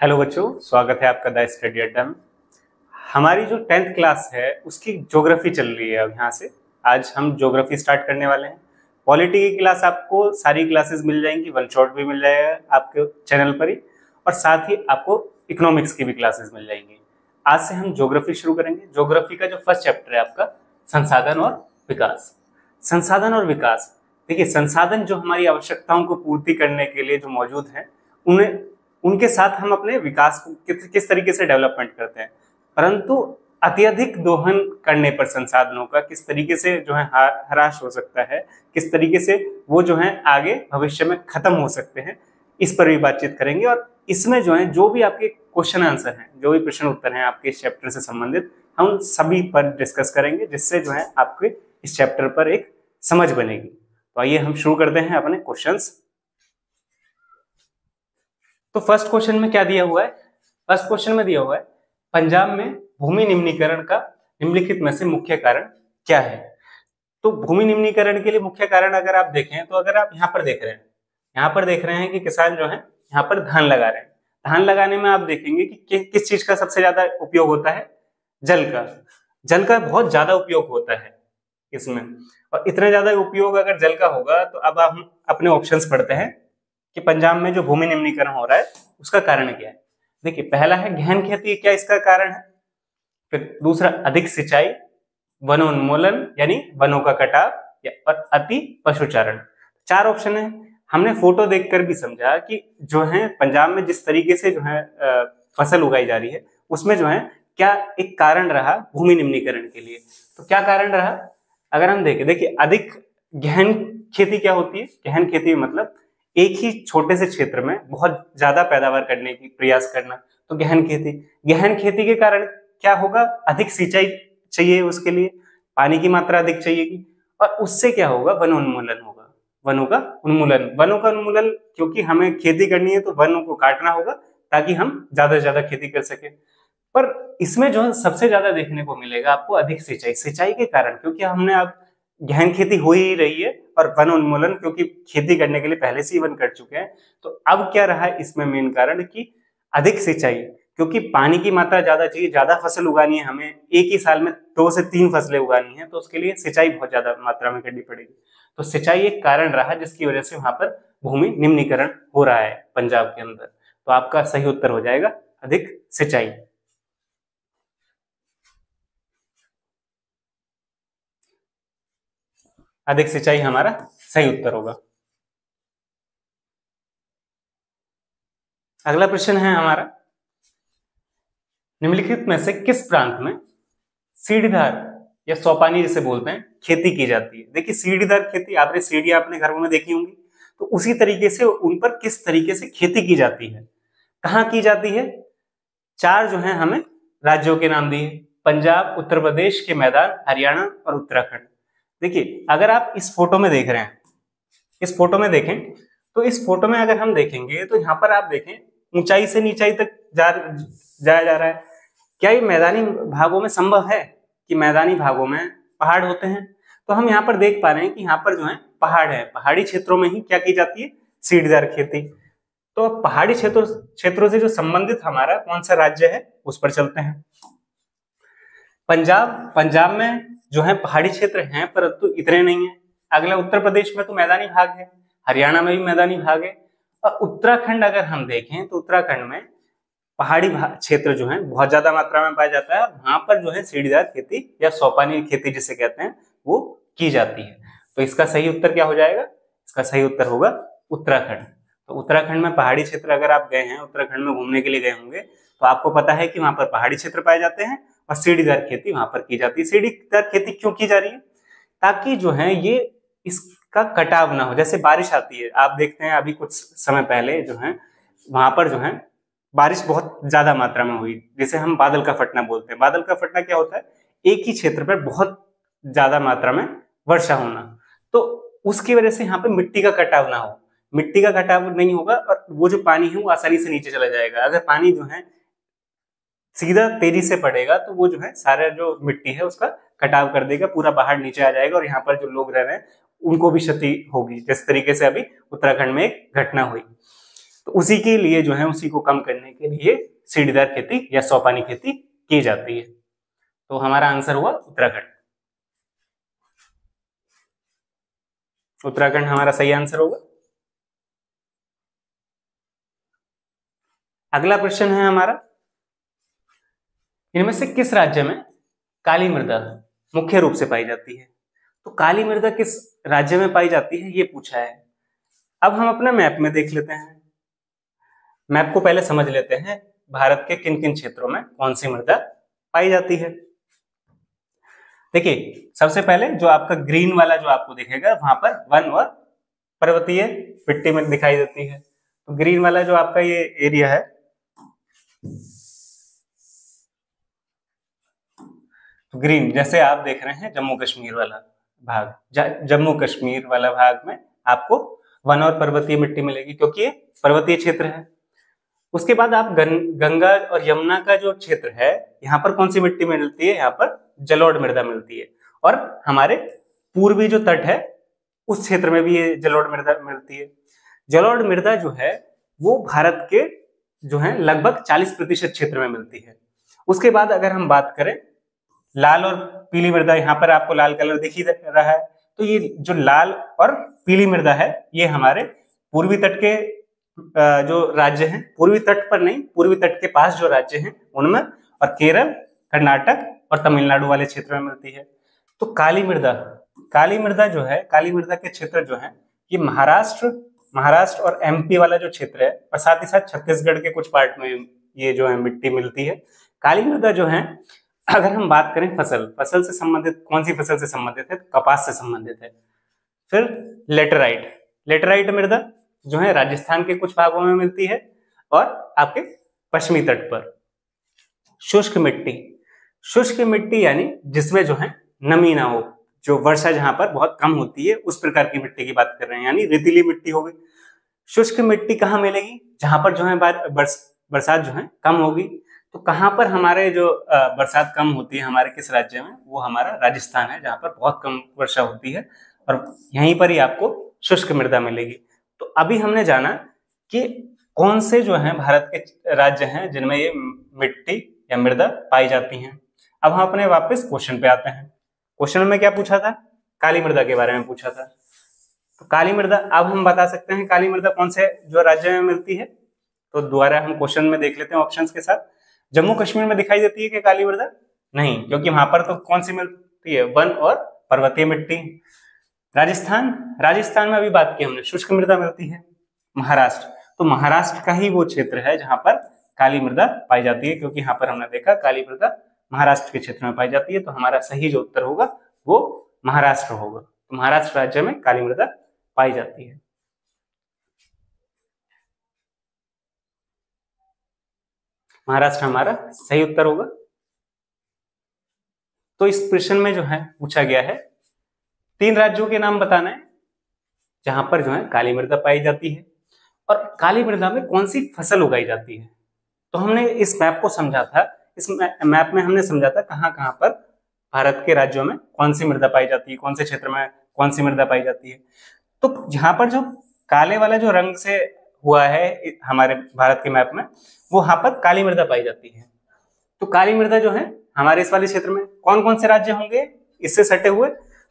Hello बच्चों, स्वागत है आपका द स्टडी अड्डा में। हमारी जो 10th क्लास है उसकी ज्योग्राफी चल रही है। अब यहाँ से आज हम ज्योग्राफी स्टार्ट करने वाले हैं। पॉलिटी की क्लास आपको सारी क्लासेस मिल जाएंगी, वन शॉट भी मिल जाएगा आपके चैनल पर ही, और साथ ही आपको इकोनॉमिक्स की भी क्लासेस मिल जाएंगी। आज से हम ज्योग्राफी शुरू करेंगे। ज्योग्राफी का जो फर्स्ट चैप्टर है आपका संसाधन और विकास। संसाधन और विकास, देखिए संसाधन जो हमारी आवश्यकताओं को पूर्ति करने के लिए जो मौजूद है उन्हें उनके साथ हम अपने विकास को किस तरीके से डेवलपमेंट करते हैं, परंतु अत्यधिक दोहन करने पर संसाधनों का किस तरीके से जो है ह्रास हो सकता है, किस तरीके से वो जो है आगे भविष्य में खत्म हो सकते हैं, इस पर भी बातचीत करेंगे। और इसमें जो है जो भी आपके क्वेश्चन आंसर हैं, जो भी प्रश्न उत्तर हैं आपके इस चैप्टर से संबंधित, हम सभी पर डिस्कस करेंगे, जिससे जो है आपके इस चैप्टर पर एक समझ बनेगी। तो आइए हम शुरू करते हैं अपने क्वेश्चंस। तो फर्स्ट क्वेश्चन में क्या दिया हुआ है? फर्स्ट क्वेश्चन में दिया हुआ है पंजाब में भूमि निम्नीकरण का निम्नलिखित में से मुख्य कारण क्या है। तो भूमि निम्नीकरण के लिए मुख्य कारण अगर आप देखें, तो अगर आप यहाँ पर देख रहे हैं कि किसान जो है यहाँ पर धान लगा रहे हैं। धान लगाने में आप देखेंगे कि किस चीज का सबसे ज्यादा उपयोग होता है? जल का बहुत ज्यादा उपयोग होता है इसमें। और इतना ज्यादा उपयोग अगर जल का होगा, तो अब हम अपने ऑप्शंस पढ़ते हैं कि पंजाब में जो भूमि निम्नीकरण हो रहा है उसका कारण क्या है। देखिए, पहला है गहन खेती, क्या इसका कारण है? फिर दूसरा अधिक सिंचाई, वनोन्मूलन यानी वनों का कटाव, और अति पशुचारण। चार ऑप्शन है। हमने फोटो देखकर भी समझा कि जो है पंजाब में जिस तरीके से जो है फसल उगाई जा रही है, उसमें जो है क्या एक कारण रहा भूमि निम्नीकरण के लिए। तो क्या कारण रहा अगर हम देखें, देखिए अधिक गहन खेती क्या होती है? गहन खेती मतलब एक ही छोटे से क्षेत्र में बहुत ज्यादा पैदावार करने की प्रयास करना, तो गहन खेती के कारण क्या होगा? अधिक सिंचाई चाहिए, उसके लिए पानी की मात्रा अधिक चाहिएगी, और उससे क्या होगा? वनोन्मूलन होगा। वनों का उन्मूलन, क्योंकि हमें खेती करनी है तो वनों को काटना होगा ताकि हम ज्यादा से ज्यादा खेती कर सके। पर इसमें जो है सबसे ज्यादा देखने को मिलेगा आपको अधिक सिंचाई के कारण, क्योंकि हमने अब गहन खेती हो ही रही है, और वन उन्मूलन क्योंकि खेती करने के लिए पहले से ही वन कट चुके हैं। तो अब क्या रहा इसमें मेन कारण कि अधिक सिंचाई, क्योंकि पानी की मात्रा ज्यादा चाहिए, ज्यादा फसल उगानी है, हमें एक ही साल में 2 से 3 फसलें उगानी है, तो उसके लिए सिंचाई बहुत ज्यादा मात्रा में करनी पड़ेगी। तो सिंचाई एक कारण रहा जिसकी वजह से वहां पर भूमि निम्नीकरण हो रहा है पंजाब के अंदर। तो आपका सही उत्तर हो जाएगा अधिक सिंचाई। अधिक सिंचाई हमारा सही उत्तर होगा। अगला प्रश्न है हमारा, निम्नलिखित में से किस प्रांत में सीढ़ीदार या सोपानी जिसे बोलते हैं खेती की जाती है? देखिए सीढ़ीदार खेती, आपने सीढ़ियां अपने घरों में देखी होंगी, तो उसी तरीके से उन पर किस तरीके से खेती की जाती है, कहाँ की जाती है? चार जो है हमें राज्यों के नाम दिए, पंजाब, उत्तर प्रदेश के मैदान, हरियाणा और उत्तराखंड। देखिए अगर आप इस फोटो में देख रहे हैं, इस फोटो में देखें, तो इस फोटो में अगर हम देखेंगे तो यहाँ पर आप देखें ऊंचाई से नीचाई तक जाया जा रहा है। क्या ये मैदानी भागों में संभव है कि मैदानी भागों में पहाड़ होते हैं? तो हम यहाँ पर देख पा रहे हैं कि यहाँ पर जो है पहाड़ है, पहाड़ी क्षेत्रों में ही क्या की जाती है? सीढ़ीदार खेती। तो पहाड़ी क्षेत्रों से जो संबंधित हमारा कौन सा राज्य है उस पर चलते हैं। पंजाब में जो है पहाड़ी क्षेत्र हैं, परंतु इतने नहीं है। अगला उत्तर प्रदेश में तो मैदानी भाग है, हरियाणा में भी मैदानी भाग है, और उत्तराखंड अगर हम देखें तो उत्तराखंड में पहाड़ी क्षेत्र जो है बहुत ज्यादा मात्रा में पाया जाता है। वहां पर जो है सीढ़ीदार खेती या सोपानी खेती जिसे कहते हैं वो की जाती है। तो इसका सही उत्तर क्या हो जाएगा? इसका सही उत्तर होगा उत्तराखंड। तो उत्तराखंड में पहाड़ी क्षेत्र, अगर आप गए हैं उत्तराखंड में घूमने के लिए गए होंगे, तो आपको पता है कि वहां पर पहाड़ी क्षेत्र पाए जाते हैं और सीढ़ीदार खेती वहां पर की जाती है। सीढ़ीदार खेती क्यों की जा रही है? ताकि जो है ये इसका कटाव ना हो। जैसे बारिश आती है, आप देखते हैं अभी कुछ समय पहले जो है वहां पर जो है बारिश बहुत ज्यादा मात्रा में हुई, जिसे हम बादल का फटना बोलते हैं। बादल का फटना क्या होता है? एक ही क्षेत्र पर बहुत ज्यादा मात्रा में वर्षा होना। तो उसकी वजह से यहाँ पे मिट्टी का कटाव ना हो, मिट्टी का कटाव नहीं होगा और वो जो पानी है वो आसानी से नीचे चला जाएगा। अगर पानी जो है सीधा तेजी से पड़ेगा तो वो जो है सारा जो मिट्टी है उसका कटाव कर देगा, पूरा बाहर नीचे आ जाएगा, और यहाँ पर जो लोग रह रहे हैं उनको भी क्षति होगी, जिस तरीके से अभी उत्तराखंड में एक घटना हुई। तो उसी के लिए जो है, उसी को कम करने के लिए सीढ़ीदार खेती या सोपानी खेती की जाती है। तो हमारा आंसर हुआ उत्तराखंड। उत्तराखंड हमारा सही आंसर होगा। अगला प्रश्न है हमारा, इनमें से किस राज्य में काली मृदा मुख्य रूप से पाई जाती है? तो काली मृदा किस राज्य में पाई जाती है, ये पूछा है। अब हम अपना मैप में देख लेते हैं। मैप को पहले समझ लेते हैं, भारत के किन किन क्षेत्रों में कौन सी मृदा पाई जाती है। देखिए, सबसे पहले जो आपका ग्रीन वाला जो आपको दिखेगा, वहां पर वन और पर्वतीय मिट्टी में दिखाई देती है। तो ग्रीन वाला जो आपका ये एरिया है, तो ग्रीन जैसे आप देख रहे हैं जम्मू कश्मीर वाला भाग, जम्मू कश्मीर वाला भाग में आपको वन और पर्वतीय मिट्टी मिलेगी, क्योंकि ये पर्वतीय क्षेत्र है। उसके बाद आप गंगा और यमुना का जो क्षेत्र है, यहाँ पर कौन सी मिट्टी मिलती है? यहाँ पर जलोढ़ मृदा मिलती है। और हमारे पूर्वी जो तट है, उस क्षेत्र में भी ये जलोढ़ मृदा मिलती है। जलोढ़ मृदा जो है वो भारत के जो है लगभग 40% क्षेत्र में मिलती है। उसके बाद अगर हम बात करें लाल और पीली मृदा, यहाँ पर आपको लाल कलर दिख ही रहा है, तो ये जो लाल और पीली मृदा है, ये हमारे पूर्वी तट के जो राज्य हैं, पूर्वी तट पर नहीं, पूर्वी तट के पास जो राज्य हैं उनमें, और केरल, कर्नाटक और तमिलनाडु वाले क्षेत्र में मिलती है। तो काली मृदा जो है, काली मृदा के क्षेत्र जो है, ये महाराष्ट्र और एमपी वाला जो क्षेत्र है, और साथ ही साथ छत्तीसगढ़ के कुछ पार्ट में ये जो है मिट्टी मिलती है। काली मृदा जो है, अगर हम बात करें फसल से संबंधित, कौन सी फसल से संबंधित है? कपास से संबंधित है। फिर लेटराइट मृदा जो है राजस्थान के कुछ भागों में मिलती है, और आपके पश्चिमी तट पर शुष्क मिट्टी यानी जिसमें जो है नमी ना हो, जो वर्षा जहां पर बहुत कम होती है, उस प्रकार की मिट्टी की बात कर रहे हैं, यानी रेतीली मिट्टी हो गई। शुष्क मिट्टी कहाँ मिलेगी? जहां पर जो है बरसात जो है कम होगी। तो कहां पर हमारे जो बरसात कम होती है, हमारे किस राज्य में? वो हमारा राजस्थान है, जहां पर बहुत कम वर्षा होती है, और यहीं पर ही आपको शुष्क मृदा मिलेगी। तो अभी हमने जाना कि कौन से जो है भारत के राज्य हैं जिनमें ये मिट्टी या मृदा पाई जाती हैं। अब हम अपने वापस क्वेश्चन पे आते हैं। क्वेश्चन में क्या पूछा था? काली मृदा के बारे में पूछा था। तो काली मृदा, अब हम बता सकते हैं काली मृदा कौन से जो राज्य में मिलती है। तो दोबारा हम क्वेश्चन में देख लेते हैं ऑप्शंस के साथ। जम्मू कश्मीर में दिखाई देती है कि काली मृदा? नहीं, क्योंकि वहां पर तो कौन सी मिलती है? वन और पर्वतीय मिट्टी। राजस्थान में अभी बात की हमने, शुष्क मृदा मिलती है। तो महाराष्ट्र का ही वो क्षेत्र है जहां पर काली मृदा पाई जाती है, क्योंकि यहाँ पर हमने देखा काली मृदा महाराष्ट्र के क्षेत्र में पाई जाती है। तो हमारा सही जो उत्तर होगा वो महाराष्ट्र होगा। तो महाराष्ट्र राज्य में काली मृदा पाई जाती है। महाराष्ट्र हमारा सही उत्तर होगा। तो इस प्रश्न में जो है पूछा गया है 3 राज्यों के नाम बताना है जहां पर जो है काली मृदा पाई जाती है, और काली मृदा में कौन सी फसल उगाई जाती है। तो हमने इस मैप को समझा था, इस मैप में हमने समझा था कहां कहां पर भारत के राज्यों में कौन सी मृदा पाई जाती है, कौन से क्षेत्र में कौन सी मृदा पाई जाती है। तो यहाँ पर जो काले वाला जो रंग से हुआ है हमारे भारत के मैप में, वो यहाँ पर काली मृदा पाई जाती है। तो काली मृदा जो है हमारे इस वाले क्षेत्र में कौन कौन से राज्य होंगे इससे सटे हुए?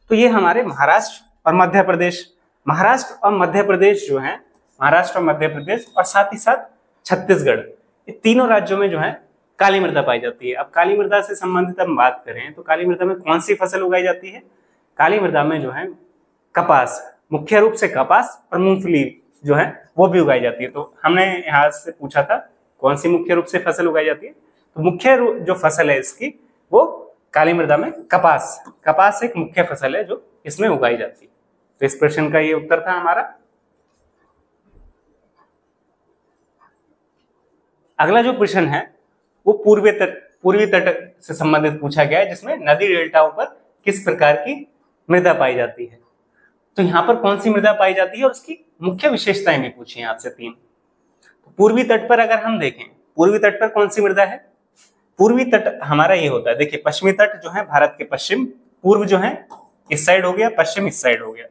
तो ये हमारे महाराष्ट्र और मध्य प्रदेश, महाराष्ट्र और मध्य प्रदेश जो है, महाराष्ट्र और मध्य प्रदेश और साथ ही साथ छत्तीसगढ़, ये तीनों राज्यों में जो है काली मृदा पाई जाती है। अब काली मृदा से संबंधित हम बात करें तो काली मृदा में कौन सी फसल उगाई जाती है? काली मृदा में जो है कपास, मुख्य रूप से कपास और मूंगफली जो है वो भी उगाई जाती है। तो हमने यहाँ से पूछा था कौन सी मुख्य रूप से फसल उगाई जाती है, तो मुख्य जो फसल है इसकी वो काली मृदा में कपास एक मुख्य फसल है जो इसमें उगाई जाती है। तो इस प्रश्न का ये उत्तर था हमारा। अगला जो प्रश्न है वो पूर्वी तट से संबंधित पूछा गया है, जिसमें नदी डेल्टाओं पर किस प्रकार की मृदा पाई जाती है। तो यहाँ पर कौन सी मृदा पाई जाती है और उसकी मुख्य विशेषताएं भी पूछी हैं आपसे 3। पूर्वी तट पर अगर हम देखें, पूर्वी तट पर कौन सी मृदा है? पूर्वी तट हमारा ये होता है, देखिए पश्चिमी तट जो है भारत के पश्चिम, पूर्व जो है इस साइड हो गया, पश्चिम इस साइड हो गया।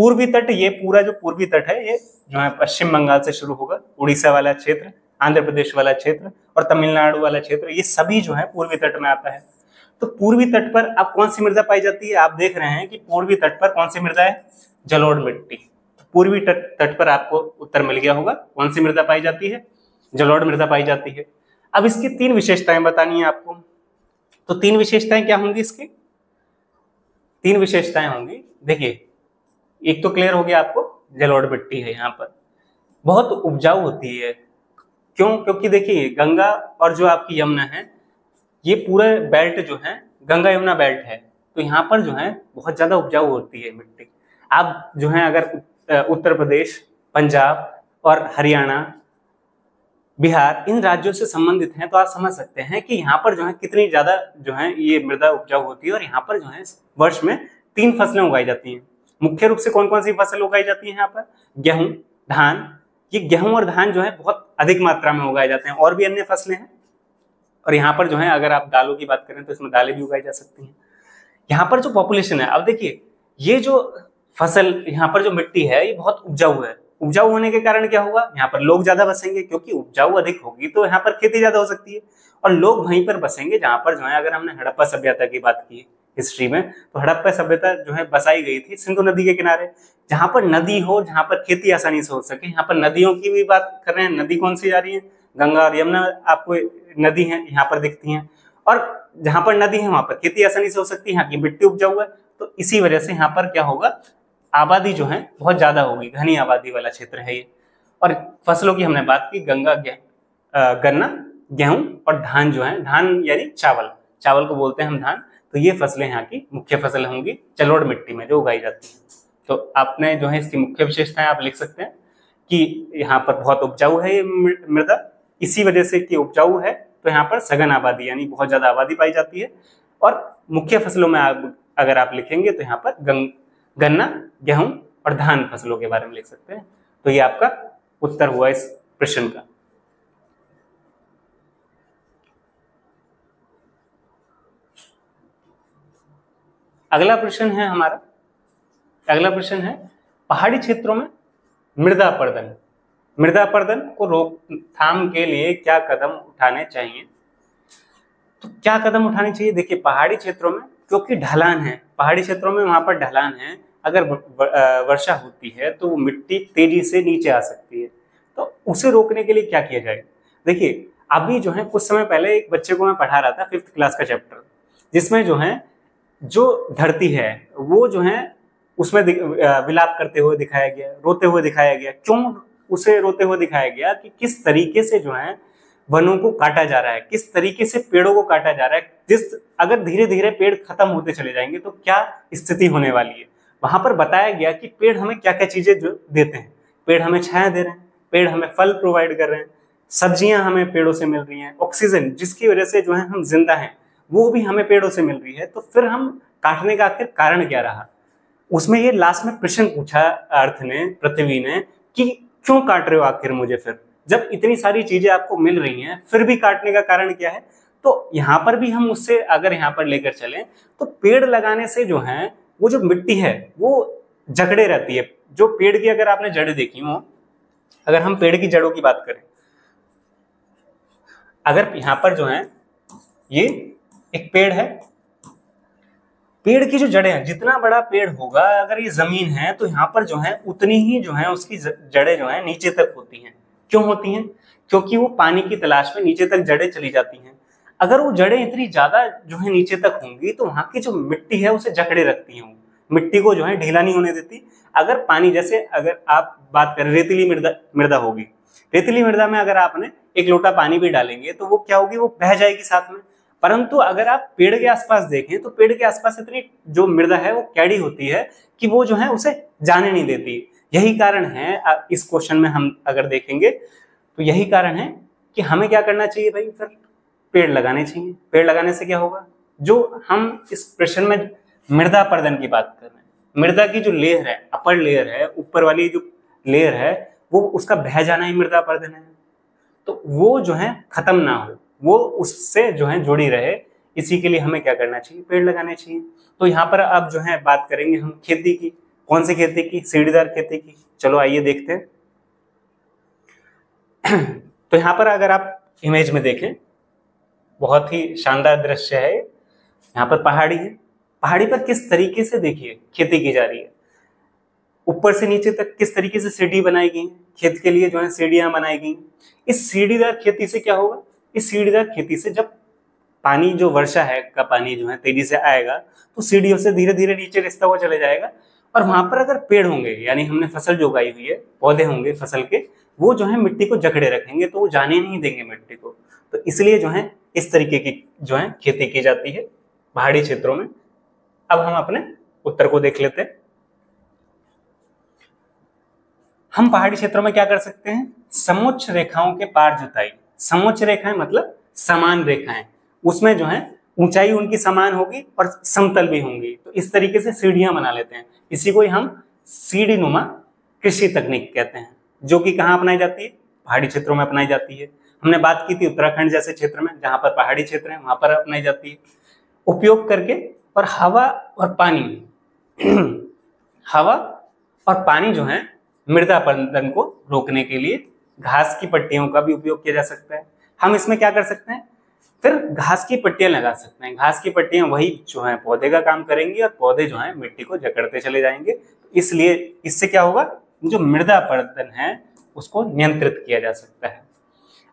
पूर्वी तट, ये पूरा जो पूर्वी तट है ये जो है पश्चिम बंगाल से शुरू होगा, उड़ीसा वाला क्षेत्र, आंध्र प्रदेश वाला क्षेत्र और तमिलनाडु वाला क्षेत्र, ये सभी जो है पूर्वी तट में आता है। तो पूर्वी तट पर अब कौन सी मृदा पाई जाती है? आप देख रहे हैं कि पूर्वी तट पर कौन सी मृदा है? जलोढ़ मिट्टी। पूर्वी तट पर आपको उत्तर मिल गया होगा, कौन सी मृदा पाई जाती है? जलोढ़ मृदा पाई जाती है। अब इसकी 3 विशेषताएं बतानी है आपको। तो 3 विशेषताएं क्या होंगी इसकी? 3 विशेषताएं होंगी। देखिए, एक तो क्लियर हो गया आपको, जलोढ़ मिट्टी है, यहाँ पर बहुत उपजाऊ होती है। क्यों? क्योंकि देखिए गंगा और जो आपकी यमुना है, ये पूरा बेल्ट जो है गंगा यमुना बेल्ट है, तो यहाँ पर जो है बहुत ज्यादा उपजाऊ होती है मिट्टी। आप जो है अगर उत्तर प्रदेश, पंजाब और हरियाणा, बिहार, इन राज्यों से संबंधित हैं तो आप समझ सकते हैं कि यहाँ पर जो है कितनी ज्यादा जो है ये मृदा उपजाऊ होती है। और यहाँ पर जो है वर्ष में 3 फसलें उगाई जाती हैं। मुख्य रूप से कौन कौन सी फसल उगाई जाती है यहाँ पर? गेहूं, धान। ये गेहूं और धान जो है बहुत अधिक मात्रा में उगाए जाते हैं, और भी अन्य फसलें हैं। और यहाँ पर जो है अगर आप दालों की बात करें तो इसमें दालें भी उगाई जा सकती हैं। यहाँ पर जो पॉपुलेशन है, अब देखिए ये जो फसल, यहाँ पर जो मिट्टी है ये बहुत उपजाऊ है। उपजाऊ होने के कारण क्या होगा? यहाँ पर लोग ज्यादा बसेंगे, क्योंकि उपजाऊ अधिक होगी तो यहाँ पर खेती ज्यादा हो सकती है, और लोग वहीं पर बसेंगे जहां पर जो है, अगर हमने हड़प्पा सभ्यता की बात की हिस्ट्री में, तो हड़प्पा सभ्यता जो है बसाई गई थी सिंधु नदी के किनारे, जहां पर नदी हो, जहां पर खेती आसानी से हो सके। यहाँ पर नदियों की भी बात कर रहे हैं, नदी कौन सी जा रही है? गंगा और यमुना आपको नदी है यहाँ पर दिखती हैं, और जहां पर नदी है वहां पर खेती आसानी से हो सकती है, यहाँ की मिट्टी उपजाऊ है। तो इसी वजह से यहाँ पर क्या होगा? आबादी जो है बहुत ज्यादा होगी, घनी आबादी वाला क्षेत्र है ये। और फसलों की हमने बात की, गन्ना, गेहूं और धान जो है, धान यानी चावल, चावल को बोलते हैं हम धान। तो ये फसलें यहाँ की मुख्य फसल होंगी जलोढ़ मिट्टी में जो उगाई जाती है। तो आपने जो है इसकी मुख्य विशेषताएं आप लिख सकते हैं कि यहाँ पर बहुत उपजाऊ है ये मृदा, इसी वजह से कि उपजाऊ है तो यहाँ पर सघन आबादी यानी बहुत ज्यादा आबादी पाई जाती है। और मुख्य फसलों में अगर आप लिखेंगे तो यहाँ पर गन्ना, गेहूं और धान फसलों के बारे में लिख सकते हैं। तो ये आपका उत्तर हुआ इस प्रश्न का। अगला प्रश्न है हमारा, अगला प्रश्न है पहाड़ी क्षेत्रों में मृदा अपरदन, मृदा अपरदन को रोकथाम के लिए क्या कदम उठाने चाहिए? तो क्या कदम उठाने चाहिए? देखिए पहाड़ी क्षेत्रों में, क्योंकि ढलान है, पहाड़ी क्षेत्रों में वहां पर ढलान है, अगर वर्षा होती है तो वो मिट्टी तेजी से नीचे आ सकती है। तो उसे रोकने के लिए क्या किया जाए? देखिए अभी जो है कुछ समय पहले एक बच्चे को मैं पढ़ा रहा था 5th क्लास का चैप्टर, जिसमें जो है जो धरती है वो जो है उसमें विलाप करते हुए दिखाया गया, रोते हुए दिखाया गया। क्यों उसे रोते हुए दिखाया गया? कि किस तरीके से जो है वनों को काटा जा रहा है, किस तरीके से पेड़ों को काटा जा रहा है। अगर धीरे धीरे पेड़ खत्म होते चले जाएंगे तो क्या स्थिति होने वाली है। वहां पर बताया गया कि पेड़ हमें क्या क्या चीजें जो देते हैं। पेड़ हमें छाया दे रहे हैं, पेड़ हमें फल प्रोवाइड कर रहे हैं, सब्जियां हमें पेड़ों से मिल रही हैं, ऑक्सीजन जिसकी वजह से जो है हम जिंदा हैं वो भी हमें पेड़ों से मिल रही है। तो फिर हम काटने का आखिर कारण क्या रहा? उसमें ये लास्ट में प्रश्न पूछा अर्थ ने, पृथ्वी ने, कि क्यों काट रहे हो आखिर मुझे? फिर जब इतनी सारी चीजें आपको मिल रही हैं फिर भी काटने का कारण क्या है? तो यहाँ पर भी हम उससे अगर यहाँ पर लेकर चलें तो पेड़ लगाने से जो है वो जो मिट्टी है वो जकड़े रहती है। जो पेड़ की अगर आपने जड़ें देखी हो, अगर हम पेड़ की जड़ों की बात करें, अगर यहाँ पर जो है ये एक पेड़ है, पेड़ की जो जड़ें हैं, जितना बड़ा पेड़ होगा अगर ये जमीन है तो यहाँ पर जो है उतनी ही जो है उसकी जड़ें जो है नीचे तक होती हैं। क्यों होती हैं? क्योंकि वो पानी की तलाश में नीचे तक जड़ें चली जाती हैं। अगर वो जड़ें इतनी ज्यादा जो है नीचे तक होंगी तो वहां की जो मिट्टी है उसे जकड़े रखती हैं, मिट्टी को जो है ढीला नहीं होने देती। अगर पानी, जैसे अगर आप बात करें रेतीली मृदा होगी, रेतीली मृदा में अगर आपने 1 लोटा पानी भी डालेंगे तो वो क्या होगी? वो बह जाएगी साथ में। परंतु अगर आप पेड़ के आसपास देखें तो पेड़ के आसपास इतनी जो मृदा है वो कैडी होती है कि वो जो है उसे जाने नहीं देती। यही कारण है, इस क्वेश्चन में हम अगर देखेंगे तो यही कारण है कि हमें क्या करना चाहिए भाई? फिर पेड़ लगाने चाहिए। पेड़ लगाने से क्या होगा? जो हम इस प्रश्न में मृदा अपरदन की बात कर रहे हैं, मृदा की जो लेयर है, अपर लेयर है, ऊपर वाली जो लेयर है, वो उसका बह जाना ही मृदा अपरदन है। तो वो जो है खत्म ना हो, वो उससे जो है जुड़ी रहे, इसी के लिए हमें क्या करना चाहिए? पेड़ लगाने चाहिए। तो यहाँ पर अब जो है बात करेंगे हम खेती की। कौन सी खेती की? सीढ़ीदार खेती की। चलो आइए देखते हैं। तो यहाँ पर अगर आप इमेज में देखें, बहुत ही शानदार दृश्य है। यहाँ पर पहाड़ी है, पहाड़ी पर किस तरीके से देखिए खेती की जा रही है। ऊपर से नीचे तक किस तरीके से सीढ़ी बनाई गई, खेत के लिए जो है सीढ़ियां बनाई गई। इस सीढ़ीदार खेती से क्या होगा? इस सीढ़ीदार खेती से जब पानी, जो वर्षा है का पानी जो है तेजी से आएगा, तो सीढ़ियों से धीरे धीरे नीचे रिसता हुआ चले जाएगा। और वहां पर अगर पेड़ होंगे, यानी हमने फसल जो उगाई हुई है, पौधे होंगे फसल के, वो जो है मिट्टी को जकड़े रखेंगे, तो वो जाने नहीं देंगे मिट्टी को। तो इसलिए जो है इस तरीके की जो है खेती की जाती है पहाड़ी क्षेत्रों में। अब हम अपने उत्तर को देख लेते हैं। हम पहाड़ी क्षेत्रों में क्या कर सकते हैं? समोच्च रेखाओं के पार जुताई। समोच्च रेखाएं मतलब समान रेखाएं, उसमें जो है ऊंचाई उनकी समान होगी और समतल भी होंगी। तो इस तरीके से सीढ़ियां बना लेते हैं। इसी को ही हम सीढ़ी नुमा कृषि तकनीक कहते हैं, जो कि कहाँ अपनाई जाती है? पहाड़ी क्षेत्रों में अपनाई जाती है। हमने बात की थी उत्तराखंड जैसे क्षेत्र में, जहां पर पहाड़ी क्षेत्र है, वहां पर अपनाई जाती है। उपयोग करके और हवा और पानी हवा और पानी जो है मृदा अपरदन को रोकने के लिए घास की पट्टियों का भी उपयोग किया जा सकता है। हम इसमें क्या कर सकते हैं? फिर घास की पट्टियां लगा सकते हैं। घास की पट्टियां वही जो है पौधे का काम करेंगी और पौधे जो है मिट्टी को जकड़ते चले जाएंगे। इसलिए इससे क्या होगा? जो मृदा अपरदन है उसको नियंत्रित किया जा सकता है।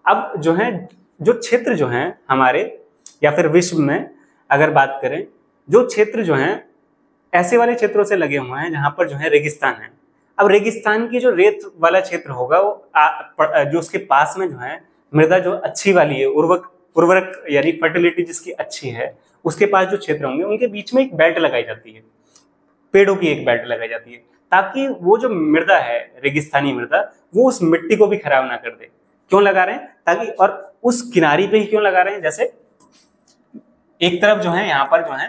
अब जो है जो क्षेत्र जो है हमारे या फिर विश्व में अगर बात करें, जो क्षेत्र जो है ऐसे वाले क्षेत्रों से लगे हुए हैं जहां पर जो है रेगिस्तान है। अब रेगिस्तान की जो रेत वाला क्षेत्र होगा वो जो उसके पास में जो है मृदा जो अच्छी वाली है, उर्वरक यानी फर्टिलिटी जिसकी अच्छी है, उसके पास जो क्षेत्र होंगे उनके बीच में एक बेल्ट लगाई जाती है, पेड़ों की एक बेल्ट लगाई जाती है, ताकि वो जो मृदा है रेगिस्तानी मृदा, वो उस मिट्टी को भी खराब ना कर दे। क्यों लगा रहे हैं? ताकि, और उस किनारी पे ही क्यों लगा रहे हैं? जैसे एक तरफ जो है यहाँ पर जो है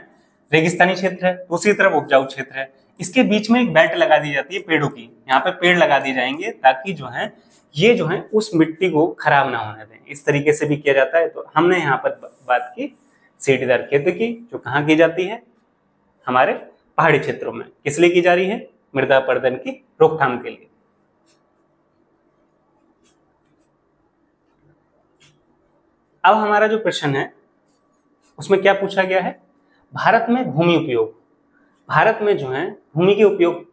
रेगिस्तानी क्षेत्र है, दूसरी तरफ उपजाऊ क्षेत्र है, इसके बीच में एक बेल्ट लगा दी जाती है पेड़ों की। यहाँ पे पेड़ लगा दिए जाएंगे ताकि जो है ये जो है उस मिट्टी को खराब ना होने दें। इस तरीके से भी किया जाता है। तो हमने यहाँ पर बात की सीढ़ीदार खेती की, जो कहाँ की जाती है? हमारे पहाड़ी क्षेत्रों में। किस लिए की जा रही है? मृदा अपरदन की रोकथाम के लिए। अब हमारा जो प्रश्न है उसमें क्या पूछा गया है? भारत में भूमि उपयोग। भारत में जो है भूमि के उपयोग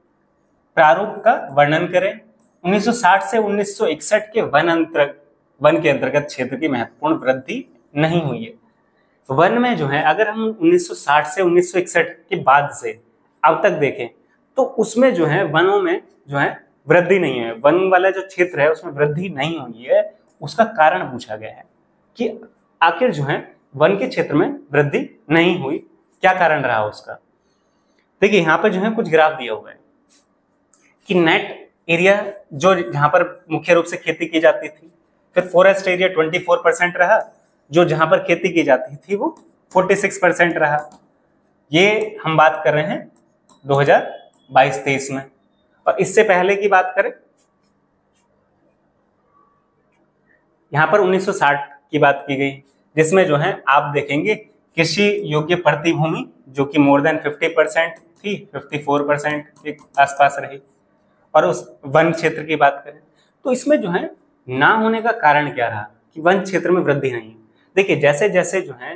प्रारूप का वर्णन करें। 1960 से 1961 के वन के अंतर्गत क्षेत्र की महत्वपूर्ण वृद्धि नहीं हुई है। वन में जो है अगर हम 1960 से 1961 के बाद से अब तक देखें तो उसमें जो है वनों में जो है वृद्धि नहीं है। वन वाला जो क्षेत्र है उसमें वृद्धि नहीं हुई है। उसका कारण पूछा गया है कि आखिर जो है वन के क्षेत्र में वृद्धि नहीं हुई, क्या कारण रहा उसका? देखिए यहाँ पर जो है कुछ ग्राफ दिया हुआ है कि नेट एरिया जो जहां पर मुख्य रूप से खेती की जाती थी, फिर फॉरेस्ट एरिया 24% रहा, जो जहां पर खेती की जाती थी वो 46% रहा। ये हम बात कर रहे हैं 2022-23 में। और इससे पहले की बात करें, यहाँ पर 1960 की बात की गई, जिसमें जो है आप देखेंगे कृषि योग्य प्रति भूमि जो कि मोर देन 50% थी, 54% के आसपास रही। और उस वन क्षेत्र की बात करें तो इसमें जो है ना होने का कारण क्या रहा कि वन क्षेत्र में वृद्धि नहीं है। देखिए जैसे जैसे जो है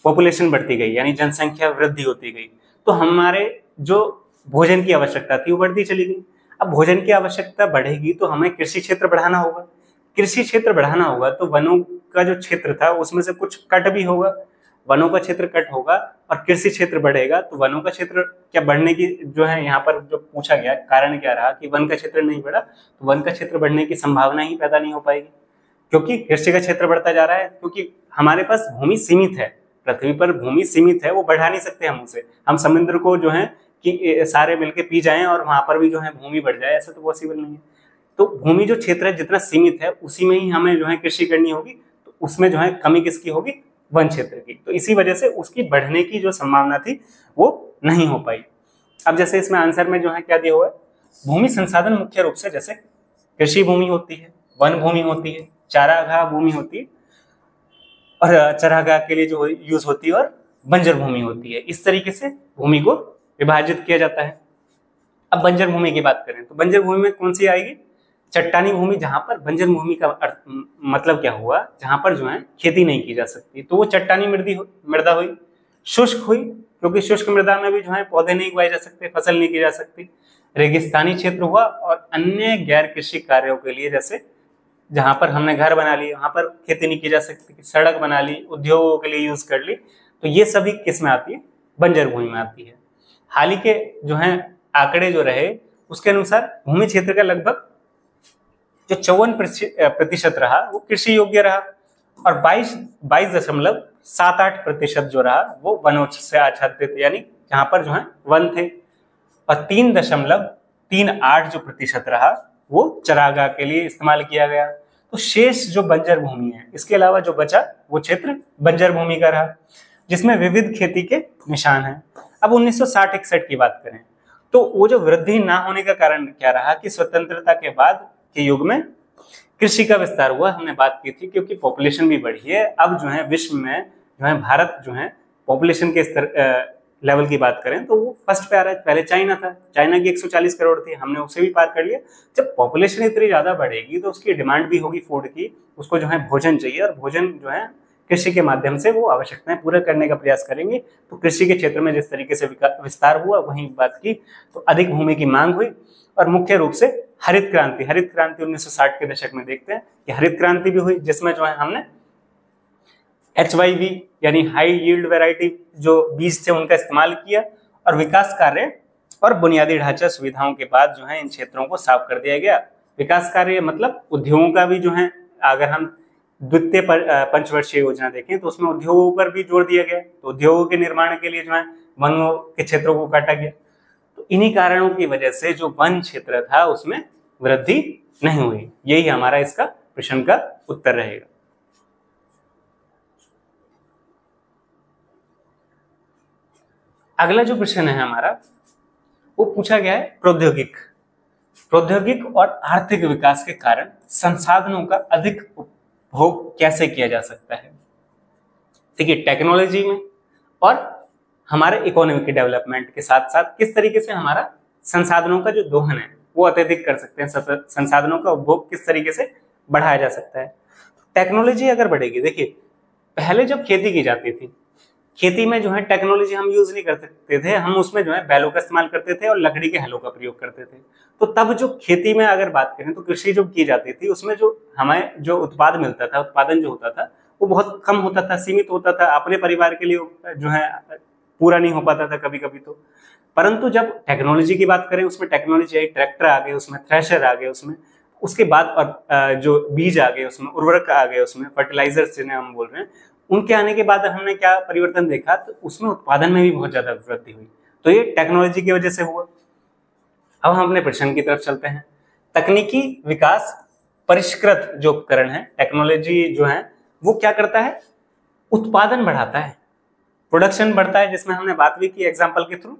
पॉपुलेशन बढ़ती गई, यानी जनसंख्या वृद्धि होती गई, तो हमारे जो भोजन की आवश्यकता थी वो बढ़ती चली गई। अब भोजन की आवश्यकता बढ़ेगी तो हमें कृषि क्षेत्र बढ़ाना होगा। कृषि क्षेत्र बढ़ाना होगा तो वनों का जो क्षेत्र था उसमें से कुछ कट भी होगा, वनों का क्षेत्र कट होगा और कृषि क्षेत्र बढ़ेगा। तो वनों का क्षेत्र क्या बढ़ने की जो है यहाँ पर जो पूछा गया कारण क्या रहा कि वन का क्षेत्र नहीं बढ़ा, तो वन का क्षेत्र बढ़ने की संभावना ही पैदा नहीं हो पाएगी, क्योंकि कृषि का क्षेत्र बढ़ता जा रहा है। क्योंकि हमारे पास भूमि सीमित है, पृथ्वी पर भूमि सीमित है, वो बढ़ा नहीं सकते हम उसे। हम समुद्र को जो है कि सारे मिलके पी जाएं और वहां पर भी जो है भूमि बढ़ जाए, ऐसा तो पॉसिबल नहीं है। तो भूमि जो क्षेत्र है जितना सीमित है उसी में ही हमें जो है कृषि करनी होगी, तो उसमें जो है कमी किसकी होगी? वन क्षेत्र की। तो इसी वजह से उसकी बढ़ने की जो संभावना थी वो नहीं हो पाई। अब जैसे इसमें आंसर में जो है क्या दिया हुआ है, भूमि संसाधन मुख्य रूप से जैसे कृषि भूमि होती है, वन भूमि होती है, चारागाह भूमि होती है और चरागाह के लिए जो यूज होती है, और बंजर भूमि होती है। इस तरीके से भूमि को विभाजित किया जाता है। अब बंजर भूमि की बात करें तो बंजर भूमि में कौन सी आएगी? चट्टानी भूमि, जहां पर बंजर भूमि का अर्थ मतलब क्या हुआ, जहां पर जो है खेती नहीं की जा सकती, तो वो चट्टानी मृदा हुई। शुष्क हुई, क्योंकि शुष्क मृदा में भी जो है पौधे नहीं उगाए जा सकते, फसल नहीं की जा सकती। रेगिस्तानी क्षेत्र हुआ, और अन्य गैर कृषि कार्यों के लिए, जैसे जहां पर हमने घर बना लिए वहां पर खेती नहीं की जा सकती, सड़क बना ली, उद्योगों के लिए यूज कर ली, तो ये सभी किस में आती है? बंजर भूमि में आती है। हाल ही के जो है आंकड़े जो रहे उसके अनुसार भूमि क्षेत्र का लगभग जो 54% रहा वो कृषि योग्य रहा, और 22.78% जो रहा वो वनों से आच्छादित, यानी जहां पर जो है वन थे, और 3.38 जो प्रतिशत रहा वो चरागाह के लिए इस्तेमाल किया गया। तो शेष जो बंजर भूमि है, इसके अलावा जो बचा वो क्षेत्र बंजर भूमि का रहा, जिसमें विविध खेती के निशान हैं। अब 1960-61 की बात करें तो वो जो वृद्धि ना होने का कारण क्या रहा कि स्वतंत्रता के बाद के युग में कृषि का विस्तार हुआ, हमने बात की थी, क्योंकि पॉपुलेशन भी बढ़ी है। अब जो है विश्व में जो है भारत जो है पॉपुलेशन के स्तर लेवल की बात करें तो वो फर्स्ट पे आ रहा है। पहले चाइना था, चाइना की 140 करोड़ थी, हमने उसे भी पार कर लिया। जब पॉपुलेशन इतनी ज्यादा बढ़ेगी तो उसकी डिमांड भी होगी फूड की, उसको जो है भोजन चाहिए, और भोजन जो है कृषि के माध्यम से वो आवश्यकताएं पूरा करने का प्रयास करेंगे। तो कृषि के क्षेत्र में जिस तरीके से विस्तार हुआ, वहीं बात की तो अधिक भूमि की मांग हुई, और मुख्य रूप से हरित क्रांति 1960 के दशक में देखते हैं कि हरित क्रांति भी हुई, जिसमें जो है हमने HYV यानी हाई यील्ड वैरायटी जो बीज थे उनका इस्तेमाल किया, और विकास कार्य और बुनियादी ढांचा सुविधाओं के बाद जो है इन क्षेत्रों को साफ कर दिया गया। विकास कार्य मतलब उद्योगों का भी जो है, अगर हम द्वितीय पंचवर्षीय योजना देखें तो उसमें उद्योगों पर भी जोर दिया गया, तो उद्योगों के निर्माण के लिए जो है वनों के क्षेत्रों को काटा गया। तो इन्हीं कारणों की वजह से जो वन क्षेत्र था उसमें वृद्धि नहीं हुई। यही हमारा इसका प्रश्न का उत्तर रहेगा। अगला जो प्रश्न है हमारा वो पूछा गया है प्रौद्योगिक और आर्थिक विकास के कारण संसाधनों का अधिक उपभोग कैसे किया जा सकता है। देखिए, टेक्नोलॉजी में और हमारे इकोनॉमी के डेवलपमेंट के साथ साथ किस तरीके से हमारा संसाधनों का जो दोहन है वो अत्यधिक कर सकते हैं, संसाधनों का उपभोग किस तरीके से बढ़ाया जा सकता है। टेक्नोलॉजी अगर बढ़ेगी, देखिए पहले जब खेती की जाती थी, खेती में जो है टेक्नोलॉजी हम यूज नहीं कर सकते थे, हम उसमें जो है बैलों का इस्तेमाल करते थे और लकड़ी के हलों का प्रयोग करते थे। तो तब जो खेती में अगर बात करें तो कृषि जो की जाती थी उसमें जो हमें जो उत्पाद मिलता था, उत्पादन जो होता था वो बहुत कम होता था, सीमित होता था, अपने परिवार के लिए जो है पूरा नहीं हो पाता था कभी कभी। तो परंतु जब टेक्नोलॉजी की बात करें उसमें टेक्नोलॉजी आई, ट्रैक्टर आ गए, उसमें थ्रेशर आ गए, उसमें उसके बाद और जो बीज आ गए, उसमें उर्वरक आ गए, उसमें फर्टिलाइजर्स जिन्हें हम बोल रहे हैं, उनके आने के बाद हमने क्या परिवर्तन देखा, तो उसमें उत्पादन में भी बहुत ज्यादा वृद्धि हुई। तो ये टेक्नोलॉजी की वजह से हुआ। अब हम अपने प्रश्न की तरफ चलते हैं। तकनीकी विकास परिष्कृत जो उपकरण है, टेक्नोलॉजी जो है वो क्या करता है, उत्पादन बढ़ाता है, प्रोडक्शन बढ़ता है, जिसमें हमने बात भी की एग्जाम्पल के थ्रू,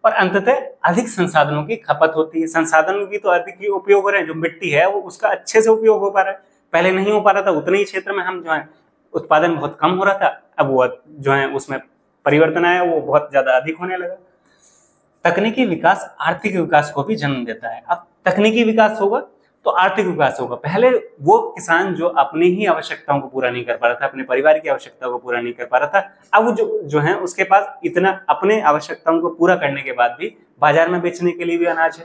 और अंततः अधिक संसाधनों की खपत होती है। संसाधनों की तो अधिक ही उपयोग हो रहे हैं, जो मिट्टी है वो उसका अच्छे से उपयोग हो पा रहा है, पहले नहीं हो पा रहा था, उतने ही क्षेत्र में हम जो है उत्पादन बहुत कम हो रहा था, अब वो जो है उसमें परिवर्तन आया, वो बहुत ज्यादा अधिक होने लगा। तकनीकी विकास आर्थिक विकास को भी जन्म देता है। अब तकनीकी विकास होगा तो आर्थिक विकास होगा। पहले वो किसान जो अपनी ही आवश्यकताओं को पूरा नहीं कर पा रहा था, अपने परिवार की आवश्यकताओं को पूरा नहीं कर पा रहा था, अब जो है उसके पास इतना अपने आवश्यकताओं को पूरा करने के बाद भी बाजार में बेचने के लिए भी अनाज है।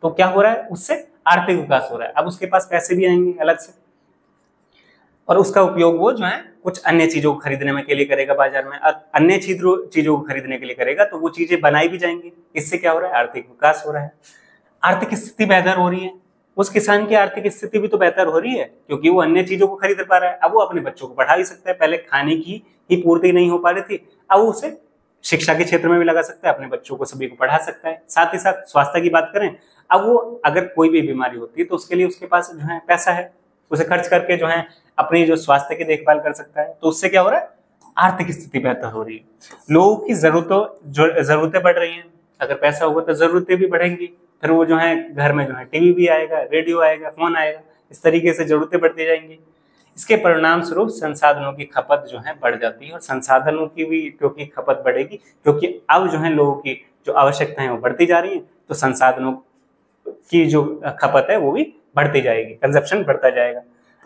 तो क्या हो रहा है, उससे आर्थिक विकास हो रहा है। अब उसके पास पैसे भी आएंगे अलग से, और उसका उपयोग वो जो है कुछ अन्य चीजों को खरीदने में के लिए करेगा, बाजार में अन्य चीजों को खरीदने के लिए करेगा, तो वो चीजें बनाई भी जाएंगी। इससे क्या हो रहा है, आर्थिक विकास हो रहा है, आर्थिक स्थिति बेहतर हो रही है। उस किसान की आर्थिक स्थिति भी तो बेहतर हो रही है, क्योंकि वो अन्य चीजों को खरीद पा रहा है। अब वो अपने बच्चों को पढ़ा भी सकता है, पहले खाने की ही पूर्ति नहीं हो पा रही थी, अब वो उसे शिक्षा के क्षेत्र में भी लगा सकता है, अपने बच्चों को सभी को पढ़ा सकता है। साथ ही साथ स्वास्थ्य की बात करें, अब वो अगर कोई भी बीमारी होती है तो उसके लिए उसके पास जो है पैसा है, उसे खर्च करके जो है अपनी जो स्वास्थ्य की देखभाल कर सकता है। तो उससे क्या हो रहा है, आर्थिक स्थिति बेहतर हो रही है। लोगों की जरूरतें बढ़ रही हैं, अगर पैसा होगा तो जरूरतें भी बढ़ेंगी, फिर वो जो है घर में जो है टीवी भी आएगा, रेडियो आएगा, फोन आएगा, इस तरीके से जरूरतें बढ़ती जाएंगी। इसके परिणाम स्वरूप संसाधनों की खपत जो है बढ़ जाती है, और संसाधनों की भी क्योंकि खपत बढ़ेगी, क्योंकि अब जो है लोगों की जो आवश्यकताएं वो बढ़ती जा रही है, तो संसाधनों की जो खपत है वो भी बढ़ती जाएगी, कंजप्शन बढ़ता जाएगा।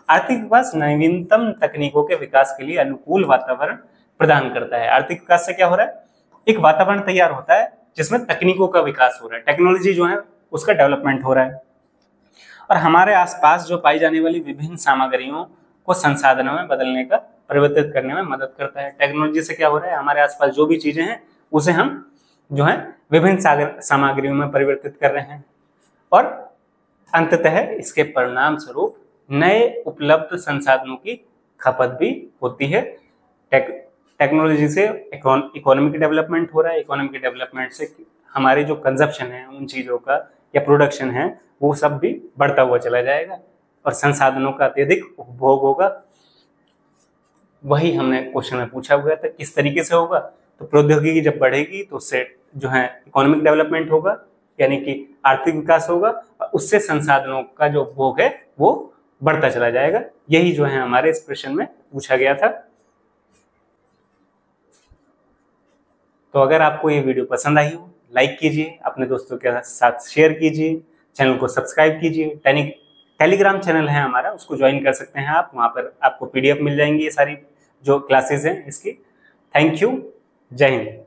आर्थिक विकास नवीनतम तकनीकों के विकास के लिए अनुकूल वातावरण प्रदान करता है। आर्थिक विकास से क्या हो रहा है, एक वातावरण तैयार होता है जिसमें तकनीकों का विकास हो रहा है, टेक्नोलॉजी जो है उसका डेवलपमेंट हो रहा है, और हमारे आसपास जो पाई जाने वाली विभिन्न सामग्रियों को संसाधनों में बदलने का, परिवर्तित करने में मदद करता है। टेक्नोलॉजी से क्या हो रहा है, हमारे आसपास जो भी चीजें हैं उसे हम जो है विभिन्न सामग्रियों में परिवर्तित कर रहे हैं, और अंततः इसके परिणाम स्वरूप नए उपलब्ध संसाधनों की खपत भी होती है। टेक्नोलॉजी से इकोनॉमिक डेवलपमेंट हो रहा है, इकोनॉमिक डेवलपमेंट से हमारे जो कंजप्शन है उन चीजों का या प्रोडक्शन है वो सब भी बढ़ता हुआ चला जाएगा, और संसाधनों का अत्यधिक उपभोग होगा। वही हमने क्वेश्चन में पूछा हुआ था, किस तरीके से होगा, तो प्रौद्योगिकी जब बढ़ेगी तो उससे जो है इकोनॉमिक डेवलपमेंट होगा, यानी कि आर्थिक विकास होगा, और उससे संसाधनों का जो उपभोग है वो बढ़ता चला जाएगा। यही जो है हमारे इस प्रश्न में पूछा गया था। तो अगर आपको ये वीडियो पसंद आई हो, लाइक कीजिए, अपने दोस्तों के साथ शेयर कीजिए, चैनल को सब्सक्राइब कीजिए। टेलीग्राम चैनल है हमारा, उसको ज्वाइन कर सकते हैं आप, वहाँ पर आपको PDF मिल जाएंगी ये सारी जो क्लासेस हैं इसकी। थैंक यू, जय हिंद।